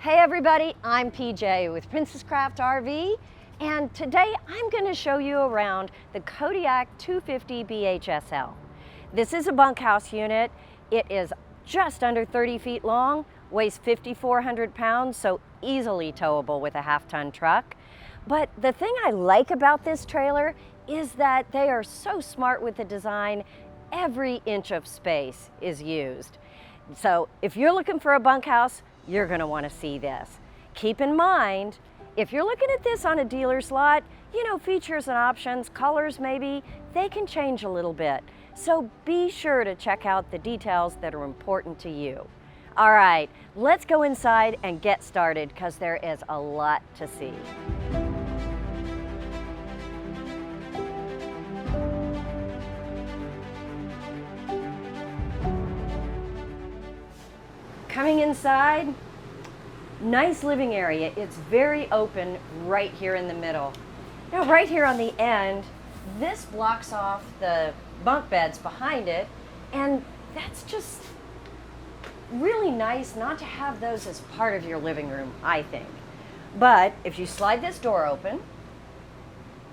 Hey everybody, I'm PJ with Princess Craft RV, and today I'm going to show you around the Kodiak 250 BHSL. This is a bunkhouse unit. It is just under 30 feet long, weighs 5,400 pounds, so easily towable with a half-ton truck. But the thing I like about this trailer is that they are so smart with the design. Every inch of space is used. So if you're looking for a bunkhouse, you're going to want to see this. Keep in mind, if you're looking at this on a dealer's lot, features and options, colors maybe, they can change a little bit. So be sure to check out the details that are important to you. All right, let's go inside and get started because there is a lot to see. Coming inside, nice living area. It's very open right here in the middle. Now right here on the end, this blocks off the bunk beds behind it, and that's just really nice not to have those as part of your living room, I think. But if you slide this door open,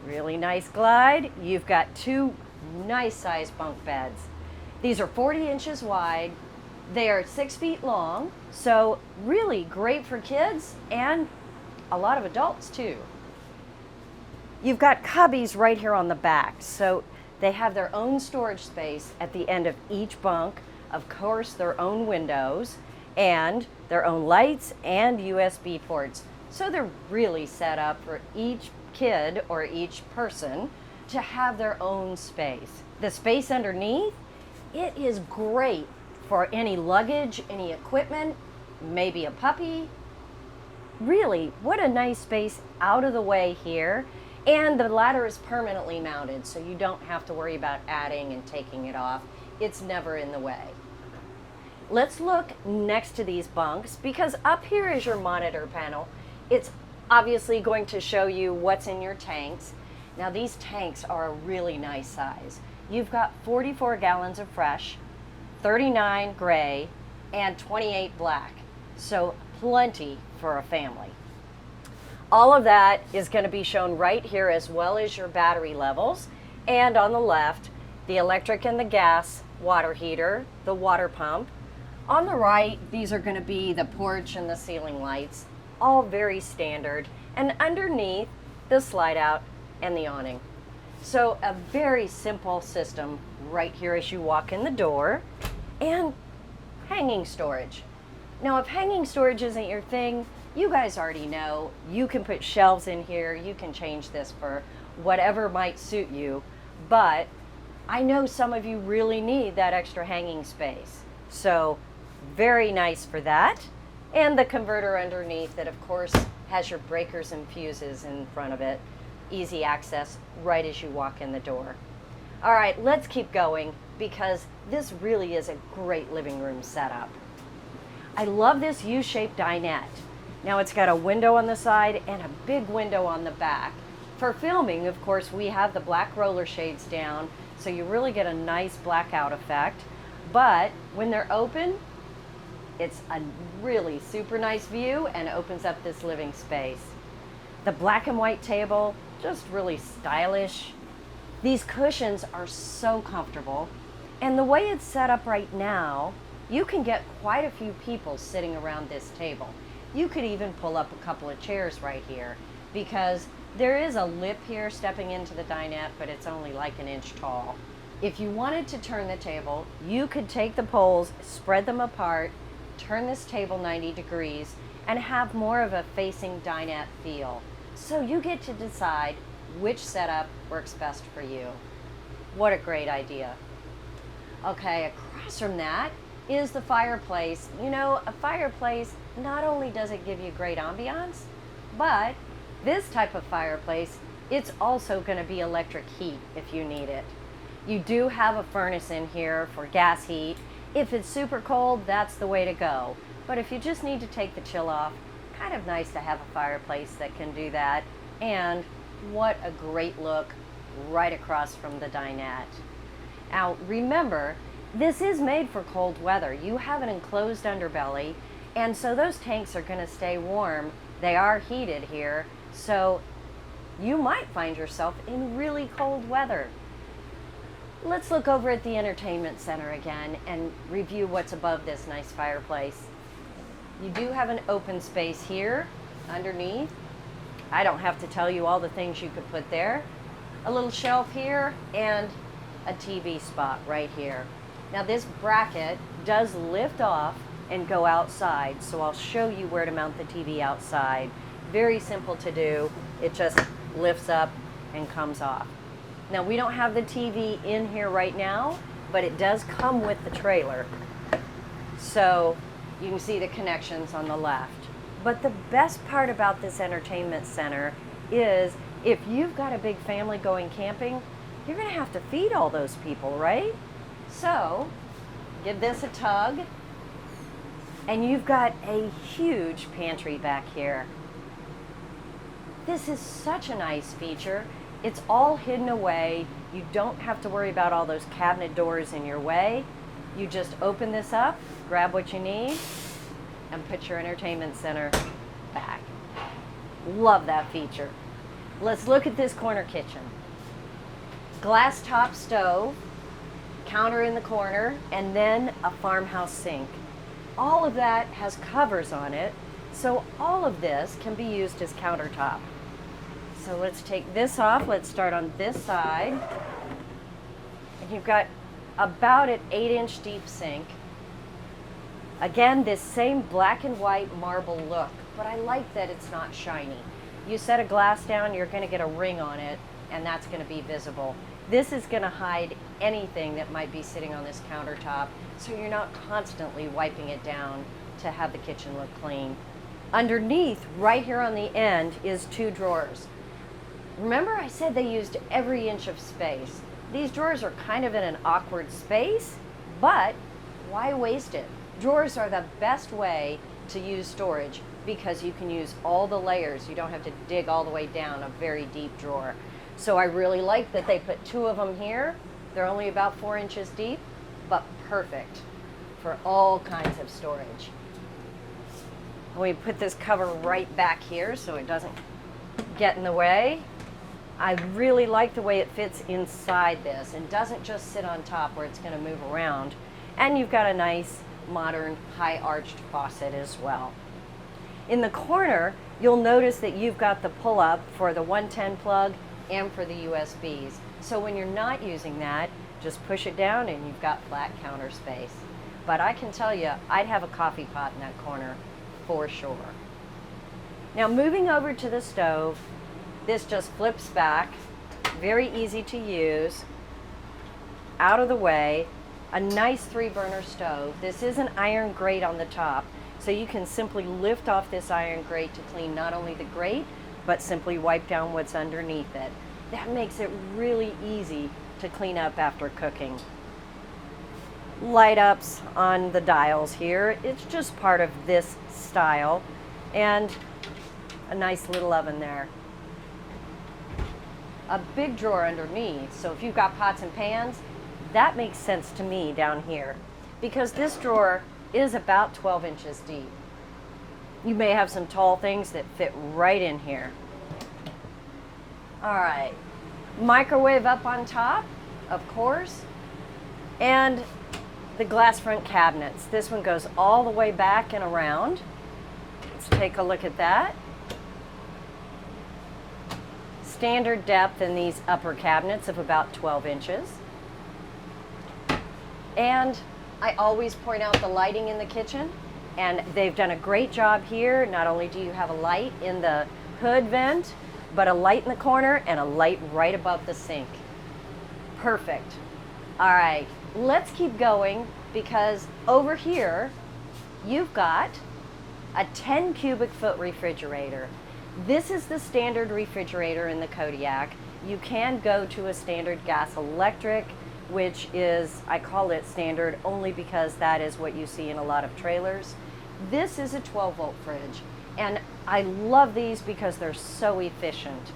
really nice glide, you've got two nice sized bunk beds. These are 40 inches wide. They are 6 feet long, so really great for kids and a lot of adults too. You've got cubbies right here on the back, so they have their own storage space at the end of each bunk, of course their own windows, and their own lights and USB ports. So they're really set up for each kid or each person to have their own space. The space underneath, it is great for any luggage, any equipment, maybe a puppy. Really, what a nice space out of the way here. And the ladder is permanently mounted, so you don't have to worry about adding and taking it off. It's never in the way. Let's look next to these bunks, because up here is your monitor panel. It's obviously going to show you what's in your tanks. Now these tanks are a really nice size. You've got 44 gallons of fresh, 39 gray, and 28 black, so plenty for a family. All of that is going to be shown right here, as well as your battery levels, and on the left, the electric and the gas water heater, the water pump. On the right, these are going to be the porch and the ceiling lights, all very standard, and underneath, the slide out and the awning. So a very simple system right here as you walk in the door, and hanging storage. Now if hanging storage isn't your thing, you guys already know, you can put shelves in here, you can change this for whatever might suit you, but I know some of you really need that extra hanging space. So very nice for that. And the converter underneath that of course has your breakers and fuses in front of it. Easy access right as you walk in the door. All right, let's keep going because this really is a great living room setup. I love this U-shaped dinette. Now it's got a window on the side and a big window on the back. For filming, of course, we have the black roller shades down, so you really get a nice blackout effect. But when they're open, it's a really super nice view and opens up this living space. The black and white table, just really stylish. These cushions are so comfortable, and the way it's set up right now, you can get quite a few people sitting around this table. You could even pull up a couple of chairs right here because there is a lip here stepping into the dinette, but it's only like an inch tall. If you wanted to turn the table, you could take the poles, spread them apart, turn this table 90 degrees, and have more of a facing dinette feel. So you get to decide which setup works best for you. What a great idea. Okay, across from that is the fireplace. You know, a fireplace, not only does it give you great ambiance, but this type of fireplace, it's also going to be electric heat if you need it. You do have a furnace in here for gas heat. If it's super cold, that's the way to go. But if you just need to take the chill off, kind of nice to have a fireplace that can do that. And what a great look right across from the dinette. Now remember, this is made for cold weather. You have an enclosed underbelly And so those tanks are going to stay warm. They are heated here, so you might find yourself in really cold weather. Let's look over at the entertainment center again and review what's above this nice fireplace. You do have an open space here underneath. I don't have to tell you all the things you could put there. A little shelf here and a TV spot right here. Now this bracket does lift off and go outside, so I'll show you where to mount the TV outside. Very simple to do. It just lifts up and comes off. Now we don't have the TV in here right now, but it does come with the trailer. So you can see the connections on the left. But the best part about this entertainment center is if you've got a big family going camping, you're gonna have to feed all those people, right? So give this a tug, and you've got a huge pantry back here. This is such a nice feature. It's all hidden away. You don't have to worry about all those cabinet doors in your way. You just open this up, grab what you need, and put your entertainment center back. Love that feature. Let's look at this corner kitchen. Glass top stove, counter in the corner, and then a farmhouse sink. All of that has covers on it, so all of this can be used as countertop. So let's take this off. Let's start on this side. And you've got about an 8-inch deep sink. Again, this same black and white marble look, but I like that it's not shiny. You set a glass down, you're going to get a ring on it, and that's going to be visible. This is going to hide anything that might be sitting on this countertop, so you're not constantly wiping it down to have the kitchen look clean. Underneath, right here on the end, is 2 drawers. Remember I said they used every inch of space. These drawers are kind of in an awkward space, but why waste it? Drawers are the best way to use storage because you can use all the layers. You don't have to dig all the way down a very deep drawer. So I really like that they put 2 of them here. They're only about 4 inches deep, but perfect for all kinds of storage. We put this cover right back here so it doesn't get in the way. I really like the way it fits inside this and doesn't just sit on top where it's going to move around. And you've got a nice modern high arched faucet as well. In the corner, you'll notice that you've got the pull-up for the 110 plug and for the USBs. So when you're not using that, just push it down and you've got flat counter space. But I can tell you, I'd have a coffee pot in that corner for sure. Now moving over to the stove, this just flips back, very easy to use, out of the way, a nice 3-burner stove. This is an iron grate on the top, so you can simply lift off this iron grate to clean not only the grate, but simply wipe down what's underneath it. That makes it really easy to clean up after cooking. Light ups on the dials here. It's just part of this style, and a nice little oven there. A big drawer underneath, so if you've got pots and pans, that makes sense to me down here because this drawer is about 12 inches deep. You may have some tall things that fit right in here. All right, microwave up on top, of course, and the glass front cabinets. This one goes all the way back and around. Let's take a look at that. Standard depth in these upper cabinets of about 12 inches. And I always point out the lighting in the kitchen, and they've done a great job here. Not only do you have a light in the hood vent, but a light in the corner and a light right above the sink. Perfect. All right, let's keep going because over here you've got a 10 cubic foot refrigerator. This is the standard refrigerator in the Kodiak. You can go to a standard gas electric, which is, I call it standard only because that is what you see in a lot of trailers. This is a 12-volt fridge, and I love these because they're so efficient.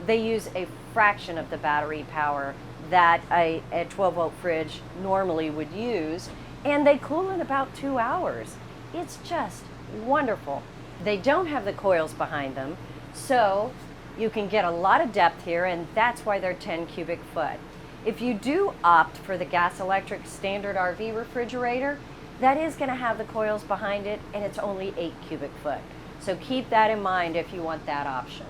They use a fraction of the battery power that a 12-volt fridge normally would use, and they cool in about 2 hours. It's just wonderful. They don't have the coils behind them, so you can get a lot of depth here, and that's why they're 10 cubic foot. If you do opt for the gas electric standard RV refrigerator, that is going to have the coils behind it, and it's only 8 cubic foot. So keep that in mind if you want that option.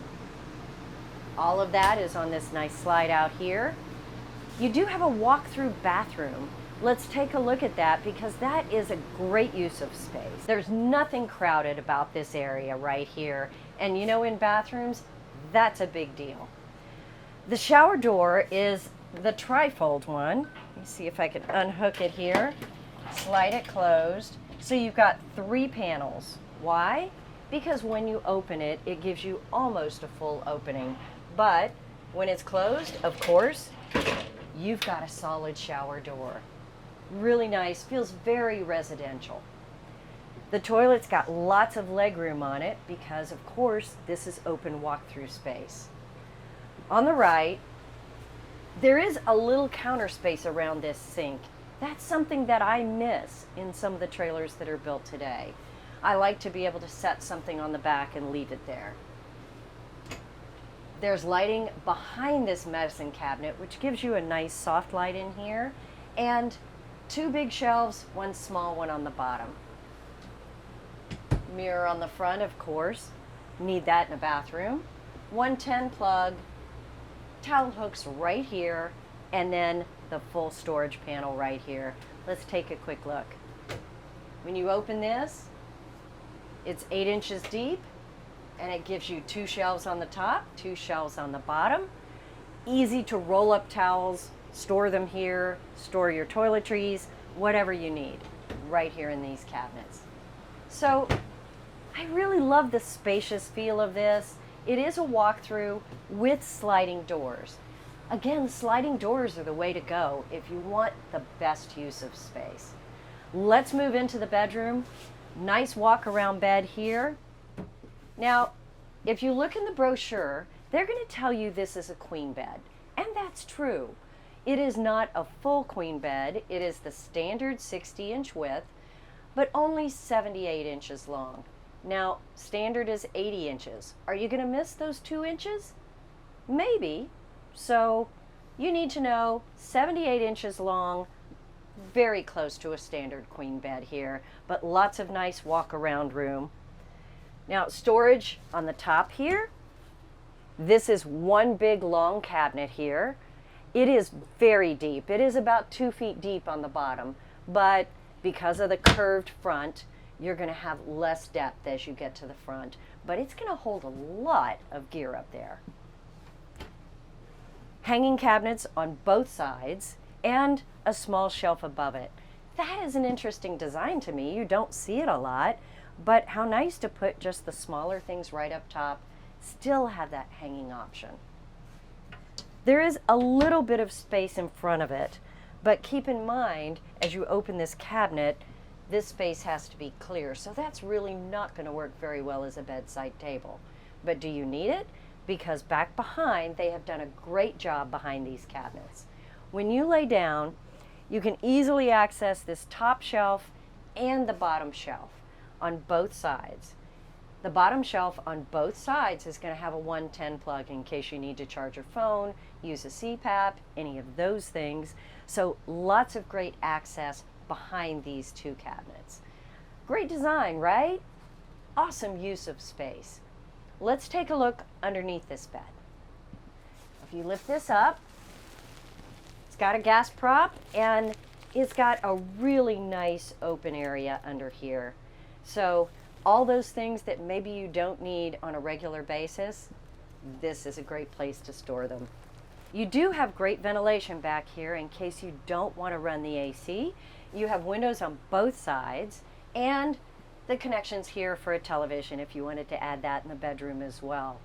All of that is on this nice slide out here. You do have a walk-through bathroom. Let's take a look at that because that is a great use of space. There's nothing crowded about this area right here. And you know, in bathrooms, that's a big deal. The shower door is the trifold one. Let me see if I can unhook it here. Slide it closed. So you've got 3 panels. Why? Because when you open it, it gives you almost a full opening. But when it's closed, of course, you've got a solid shower door. Really nice, feels very residential. The toilet's got lots of legroom on it because, of course, this is open walk-through space. On the right, there is a little counter space around this sink. That's something that I miss in some of the trailers that are built today. I like to be able to set something on the back and leave it there. There's lighting behind this medicine cabinet, which gives you a nice soft light in here, and 2 big shelves, 1 small one on the bottom. Mirror on the front, of course. Need that in a bathroom. 110 plug, towel hooks right here, and then the full storage panel right here. Let's take a quick look. When you open this, it's 8 inches deep, and it gives you 2 shelves on the top, 2 shelves on the bottom. Easy to roll up towels, store them here, store your toiletries, whatever you need, right here in these cabinets. So I really love the spacious feel of this. It is a walkthrough with sliding doors. Again, sliding doors are the way to go if you want the best use of space. Let's move into the bedroom. Nice walk around bed here. Now, if you look in the brochure, they're going to tell you this is a queen bed, and that's true. It is not a full queen bed. It is the standard 60-inch width, but only 78 inches long. Now, standard is 80 inches. Are you going to miss those 2 inches? Maybe. So you need to know 78 inches long, very close to a standard queen bed here, but lots of nice walk around room. Now, storage on the top here. This is one big long cabinet here. It is very deep. It is about 2 feet deep on the bottom, but because of the curved front, you're going to have less depth as you get to the front, but it's going to hold a lot of gear up there. Hanging cabinets on both sides and a small shelf above it. That is an interesting design to me. You don't see it a lot, but how nice to put just the smaller things right up top, still have that hanging option. There is a little bit of space in front of it, but keep in mind, as you open this cabinet, this space has to be clear, so that's really not going to work very well as a bedside table. But do you need it? Because back behind, they have done a great job behind these cabinets. When you lay down, you can easily access this top shelf and the bottom shelf on both sides. The bottom shelf on both sides is going to have a 110 plug in case you need to charge your phone, use a CPAP, any of those things. So lots of great access behind these 2 cabinets. Great design, right? Awesome use of space. Let's take a look underneath this bed. If you lift this up, it's got a gas prop and it's got a really nice open area under here. So all those things that maybe you don't need on a regular basis, this is a great place to store them. You do have great ventilation back here in case you don't want to run the AC. You have windows on both sides and the connections here for a television if you wanted to add that in the bedroom as well.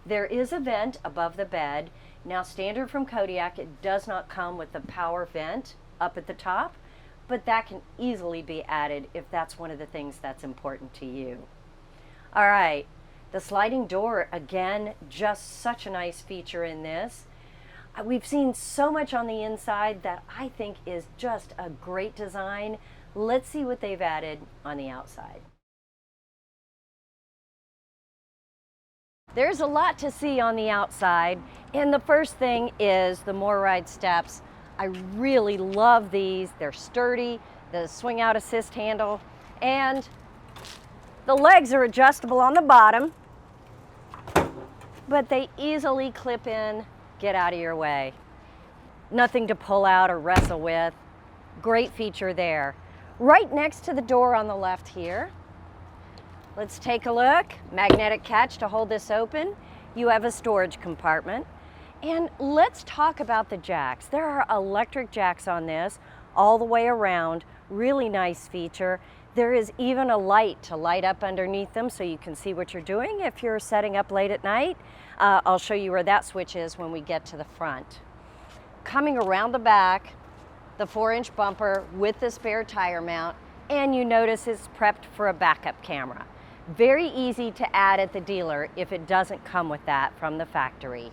There is a vent above the bed. Now, standard from Kodiak, it does not come with the power vent up at the top, but that can easily be added if that's one of the things that's important to you. All right, the sliding door, again, just such a nice feature in this. We've seen so much on the inside that I think is just a great design. Let's see what they've added on the outside. There's a lot to see on the outside, and the first thing is the More Ride steps. I really love these. They're sturdy, the swing out assist handle, and the legs are adjustable on the bottom, but they easily clip in, get out of your way. Nothing to pull out or wrestle with. Great feature there. Right next to the door on the left here, let's take a look. Magnetic catch to hold this open. You have a storage compartment. And let's talk about the jacks. There are electric jacks on this all the way around. Really nice feature. There is even a light to light up underneath them so you can see what you're doing if you're setting up late at night. I'll show you where that switch is when we get to the front. Coming around the back, the 4-inch bumper with the spare tire mount, and you notice it's prepped for a backup camera. Very easy to add at the dealer if it doesn't come with that from the factory.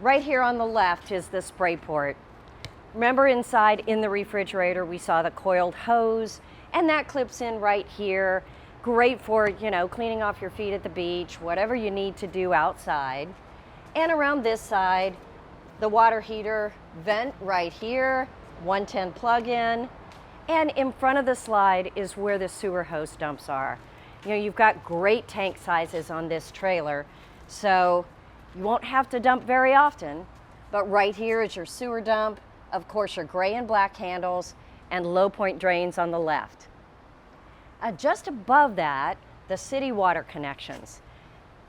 Right here on the left is the spray port. Remember inside in the refrigerator we saw the coiled hose, and that clips in right here. Great for, cleaning off your feet at the beach, whatever you need to do outside. And around this side, the water heater vent right here, 110 plug-in. And in front of the slide is where the sewer hose dumps are. You've got great tank sizes on this trailer, so you won't have to dump very often, but right here is your sewer dump. Of course, your gray and black handles and low point drains on the left. Just above that, the city water connections.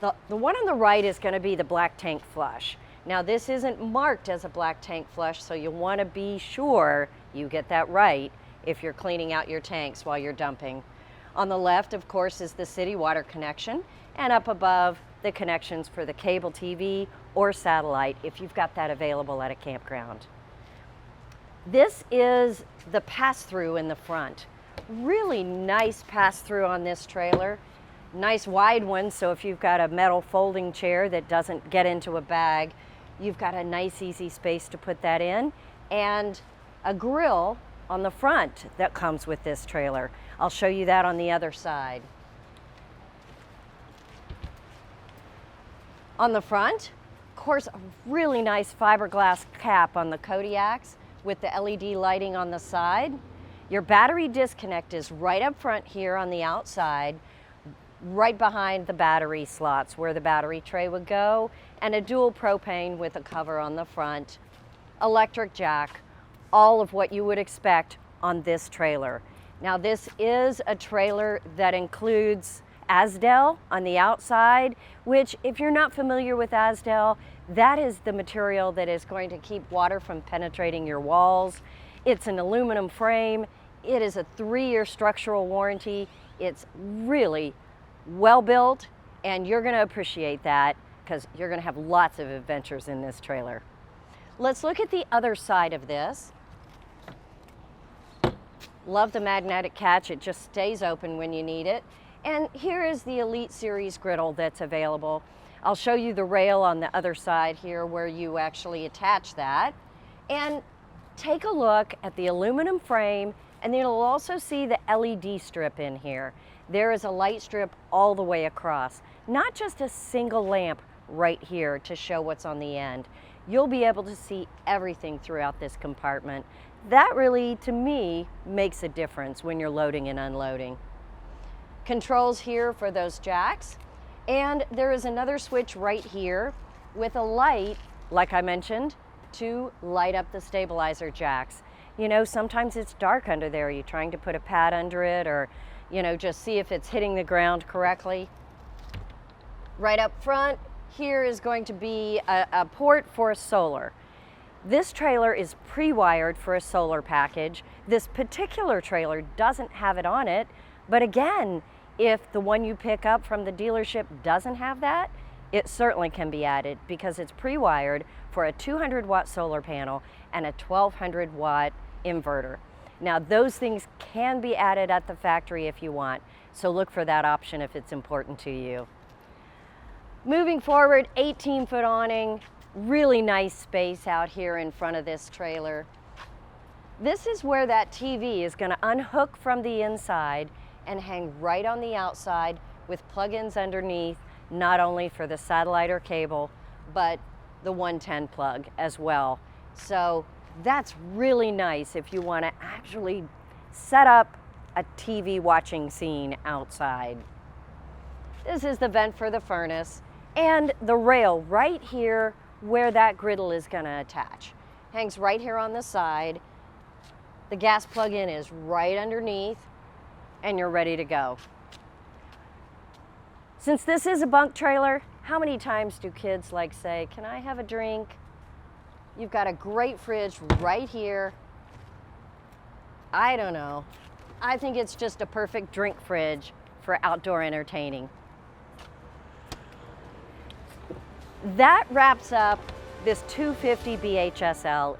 The one on the right is going to be the black tank flush. Now this isn't marked as a black tank flush, so you'll want to be sure you get that right if you're cleaning out your tanks while you're dumping. On the left, of course, is the city water connection, and up above, the connections for the cable TV or satellite if you've got that available at a campground. This is the pass-through in the front. Really nice pass-through on this trailer. Nice wide one, so if you've got a metal folding chair that doesn't get into a bag, you've got a nice easy space to put that in, and a grill on the front that comes with this trailer. I'll show you that on the other side. On the front, of course, a really nice fiberglass cap on the Kodiaks with the LED lighting on the side. Your battery disconnect is right up front here on the outside, right behind the battery slots where the battery tray would go, and a dual propane with a cover on the front. Electric jack, all of what you would expect on this trailer. Now this is a trailer that includes Asdel on the outside, which if you're not familiar with Asdel, that is the material that is going to keep water from penetrating your walls. It's an aluminum frame. It is a 3-year structural warranty. It's really well built, and you're going to appreciate that because you're going to have lots of adventures in this trailer. Let's look at the other side of this. Love the magnetic catch. It just stays open when you need it. And here is the Elite Series griddle that's available. I'll show you the rail on the other side here where you actually attach that. And take a look at the aluminum frame, and then you'll also see the LED strip in here. There is a light strip all the way across, not just a single lamp right here to show what's on the end. You'll be able to see everything throughout this compartment. That really, to me, makes a difference when you're loading and unloading. Controls here for those jacks, and there is another switch right here with a light, like I mentioned, to light up the stabilizer jacks. Sometimes it's dark under there. You're trying to put a pad under it, or just see if it's hitting the ground correctly. Right up front here is going to be a port for a solar. This trailer is pre-wired for a solar package. This particular trailer doesn't have it on it, but again, if the one you pick up from the dealership doesn't have that, it certainly can be added because it's pre-wired for a 200-watt solar panel and a 1200-watt inverter. Now, those things can be added at the factory if you want, so look for that option if it's important to you. Moving forward, 18-foot awning, really nice space out here in front of this trailer. This is where that TV is going to unhook from the inside and hang right on the outside with plug-ins underneath, not only for the satellite or cable, but the 110 plug as well. So that's really nice if you want to actually set up a TV watching scene outside. This is the vent for the furnace and the rail right here where that griddle is going to attach. Hangs right here on the side. The gas plug-in is right underneath and you're ready to go. Since this is a bunk trailer, how many times do kids like say, "Can I have a drink?" You've got a great fridge right here. I don't know. I think it's just a perfect drink fridge for outdoor entertaining. That wraps up this 250 BHSL.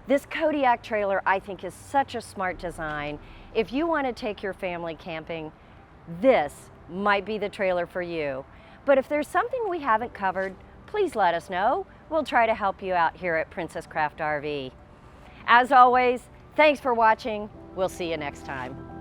This Kodiak trailer, I think, is such a smart design. If you want to take your family camping, this might be the trailer for you. But if there's something we haven't covered, please let us know. We'll try to help you out here at Princess Craft RV. As always, thanks for watching. We'll see you next time.